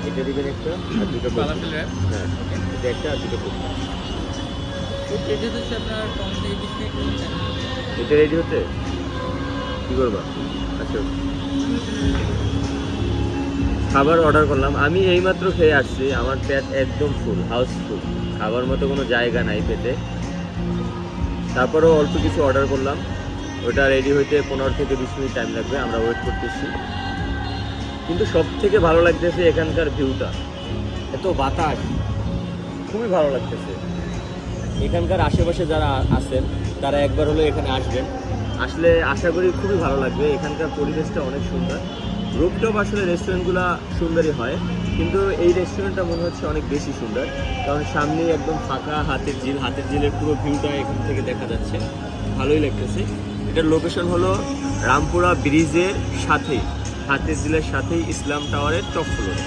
এটা দিবেন একটা আর দুটো ফালাফেল র্যাপ। হ্যাঁ এটা একটা আর দুটো কোক। এটা হচ্ছে আপনার 15 থেকে 20 মিনিট মধ্যে। এটা রেডি হতে কি করবা? আচ্ছা খাবার অর্ডার করলাম, আমি এইমাত্র খেয়ে আসছি, আমার পেট একদম ফুল, হাউসফুল, খাবার মতো কোনো জায়গা নাই পেটে। তারপরেও অল্প কিছু অর্ডার করলাম, ওটা রেডি হইতে 15 থেকে 20 মিনিট টাইম লাগবে, আমরা ওয়েট করতেছি। কিন্তু সব থেকে ভালো লাগতেছে এখানকার ভিউটা, এত বাতাস, খুবই ভালো লাগতেছে। এখানকার আশেপাশে যারা আছেন তারা একবার হলো এখানে আসবেন, আসলে আশা করি খুবই ভালো লাগবে। এখানকার পরিবেশটা অনেক সুন্দর, রুফটপ আসলে রেস্টুরেন্টগুলো সুন্দরই হয়, কিন্তু এই রেস্টুরেন্টটা মনে হচ্ছে অনেক বেশি সুন্দর, কারণ সামনে একদম ফাঁকা হাতের ঝিল, হাতের ঝিলের পুরো ভিউটা এখান থেকে দেখা যাচ্ছে, ভালোই লাগতেছে। এটার লোকেশন হলো রামপুরা ব্রিজের সাথেই, হাতের ঝিলের সাথেই ইসলাম টাওয়ারের টপ ফ্লোরে।